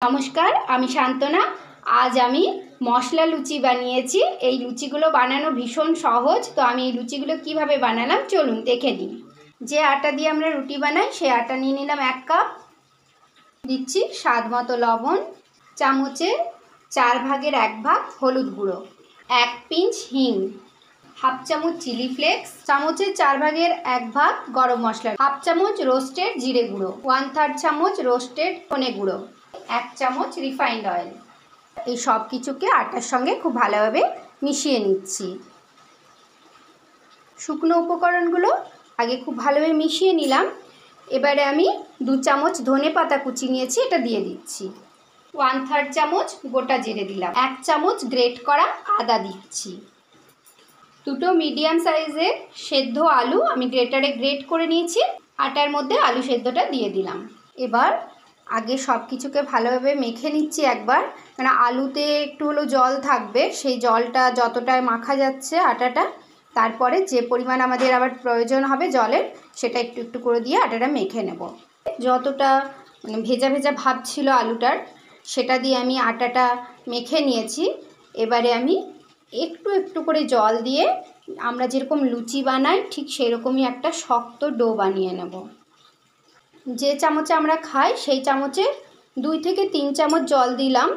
নমস্কার, আমি শান্তনা। আজ আমি মশলা লুচি বানিয়েছি। এই লুচিগুলো বানানো ভীষণ সহজ। তো আমি এই লুচিগুলো কিভাবে বানালাম চলুন দেখে নিই। যে আটা দিয়ে আমরা রুটি বানাই সেই আটা নিয়ে নিলাম 1 কাপ। দিচ্ছি স্বাদ মতো লবণ, চামচে 4 ভাগের 1 ভাগ হলুদ গুঁড়ো, 1 পিঞ্চ হিং, হাফ চামচ চিলি ফ্লেক্স, চামচের 4 ভাগের 1 ভাগ গরম মশলা, হাফ চামচ রোস্টেড জিরে গুঁড়ো, 1/3 চামচ রোস্টেড ধনে গুঁড়ো, 1 চামচ রিফাইন্ড অয়েল। এই সব কিছুকে আটার সঙ্গে খুব ভালোভাবে মিশিয়ে নিচ্ছি। শুকনো উপকরণগুলো আগে খুব ভালোভাবে মিশিয়ে নিলাম। এবারে আমি 2 চামচ ধনে পাতা কুচি নিয়েছি, এটা দিয়ে দিচ্ছি। 1/3 চামচ গোটা জিরে দিলাম। 1 চামচ গ্রেট করা আদা দিচ্ছি। 2টো মিডিয়াম সাইজের সেদ্ধ আলু আমি গ্রেটারে গ্রেট করে নিয়েছি। আটার মধ্যে আলু সেদ্ধটা দিয়ে দিলাম। এবার আগে সব কিছুকে ভালোভাবে মেখে নিচ্ছি একবার, কারণ আলুতে একটু হলেও জল থাকবে। সেই জলটা যতটায় মাখা যাচ্ছে আটাটা, তারপরে যে পরিমাণ আমাদের আবার প্রয়োজন হবে জলের, সেটা একটু একটু করে দিয়ে আটাটা মেখে নেব। যতটা ভেজা ভেজা ভাব ছিল আলুটার, সেটা দিয়ে আমি আটাটা মেখে নিয়েছি। এবারে আমি একটু একটু করে জল দিয়ে আমরা যেরকম লুচি বানাই ঠিক সেরকমই একটা শক্ত ডো বানিয়ে নেব। যে চামচে আমরা খাই সেই চামচে 2 থেকে 3 চামচ জল দিলাম,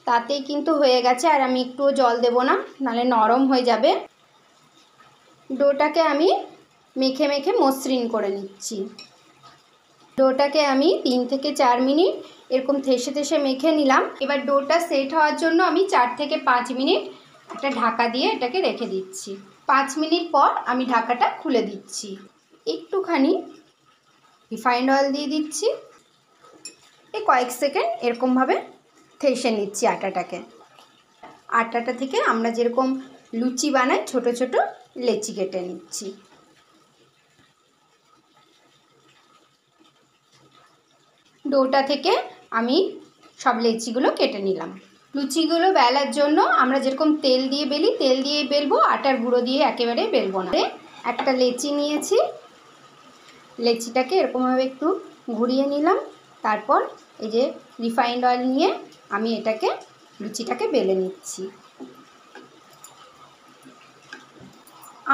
তাতেই কিন্তু হয়ে গেছে। আর আমি একটুও জল দেব না, নাহলে নরম হয়ে যাবে। ডোটাকে আমি মেখে মেখে মসৃণ করে নিচ্ছি। ডোটাকে আমি 3 থেকে 4 মিনিট এরকম থেসে থেসে মেখে নিলাম। এবার ডোটা সেট হওয়ার জন্য আমি 4 থেকে 5 মিনিট একটা ঢাকা দিয়ে এটাকে রেখে দিচ্ছি। 5 মিনিট পর আমি ঢাকাটা খুলে দিচ্ছি। একটুখানি রিফাইন্ড অয়েল দিয়ে দিচ্ছি। এই কয়েক সেকেন্ড এরকমভাবে থেসে নিচ্ছি আটাটাকে। আটাটা থেকে আমরা যেরকম লুচি বানাই ছোট ছোট লেচি কেটে নিচ্ছি। ডোটা থেকে আমি সব লেচিগুলো কেটে নিলাম। লুচিগুলো বেলার জন্য আমরা যেরকম তেল দিয়ে বেলি, তেল দিয়ে বেলবো, আটার গুঁড়ো দিয়ে একেবারে বেলবো না। একটা লেচি নিয়েছি, লেচিটাকে এরকমভাবে একটু ঘুরিয়ে নিলাম। তারপর এই যে রিফাইন্ড অয়েল নিয়ে আমি এটাকে লুচিটাকে বেলে নিচ্ছি।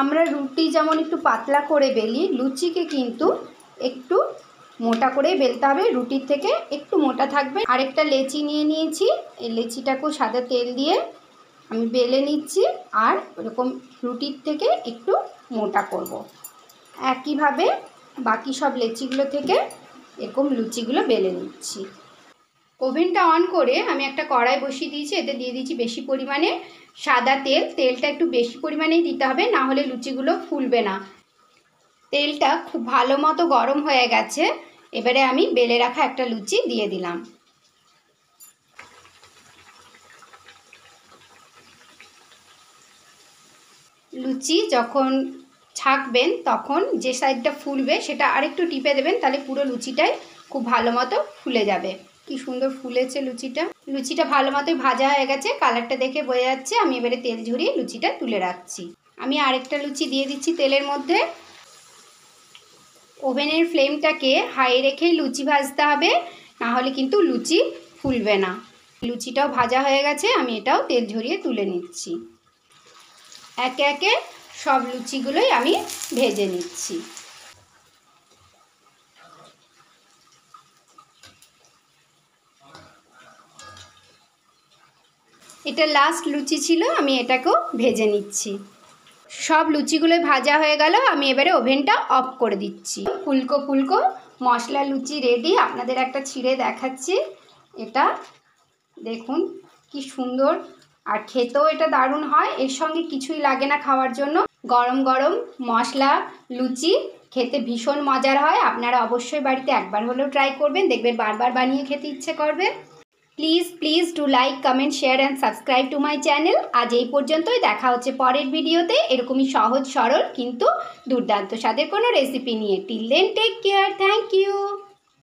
আমরা রুটি যেমন একটু পাতলা করে বেলি, লুচিকে কিন্তু একটু মোটা করে বেলতে হবে। রুটির থেকে একটু মোটা থাকবে। আরেকটা লেচি নিয়ে নিয়েছি, এই লেচিটাকেও সাদা তেল দিয়ে আমি বেলে নিচ্ছি। আর এরকম রুটির থেকে একটু মোটা করব। একইভাবে বাকি সব লেচিগুলো থেকে এরকম লুচিগুলো বেলে নিচ্ছি। ওভেনটা অন করে আমি একটা কড়াই বসিয়ে দিয়েছি। এতে দিয়ে দিচ্ছি বেশি পরিমাণে সাদা তেল। তেলটা একটু বেশি পরিমাণেই দিতে হবে, না হলে লুচিগুলো ফুলবে না। তেলটা খুব ভালো মতো গরম হয়ে গেছে। এবারে আমি বেলে রাখা একটা লুচি দিয়ে দিলাম। লুচি যখন ছাঁকবেন তখন যে সাইডটা ফুলবে সেটা আরেকটু টিপে দেবেন, তাহলে পুরো লুচিটাই খুব ভালো মতো ফুলে যাবে। কি সুন্দর ফুলেছে লুচিটা। লুচিটা ভালো মতোই ভাজা হয়ে গেছে, কালারটা দেখে বোঝা যাচ্ছে। আমি এবারে তেল ঝরিয়ে লুচিটা তুলে রাখছি। আমি আরেকটা লুচি দিয়ে দিচ্ছি তেলের মধ্যে। ওভেনের ফ্লেমটাকে হাই রেখেই লুচি ভাজতে হবে, না হলে কিন্তু লুচি ফুলবে না। লুচিটাও ভাজা হয়ে গেছে, আমি এটাও তেল ঝরিয়ে তুলে নিচ্ছি। একে একে সব লুচিগুলোই আমি ভেজে নিচ্ছি। এটা লাস্ট লুচি ছিল, আমি এটাকেও ভেজে নিচ্ছি। সব লুচিগুলোই ভাজা হয়ে গেল, আমি এবারে ওভেনটা অফ করে দিচ্ছি। ফুলকো ফুলকো মশলা লুচি রেডি। আপনাদের একটা ছিঁড়ে দেখাচ্ছি। এটা দেখুন কি সুন্দর, আর খেতেও এটা দারুণ হয়। এর সঙ্গে কিছুই লাগে না খাওয়ার জন্য। গরম গরম মশলা লুচি খেতে ভীষণ মজার হয়। আপনারা অবশ্যই বাড়িতে একবার হলেও ট্রাই করবেন, দেখবেন বারবার বানিয়ে খেতে ইচ্ছে করবে। Please do like, comment, share and subscribe to my channel. আজ এই পর্যন্তই। দেখা হচ্ছে পরের ভিডিওতে এরকমই সহজ সরল কিন্তু দুর্দান্ত স্বাদের কোনো রেসিপি নিয়ে। Till then take care. Thank you.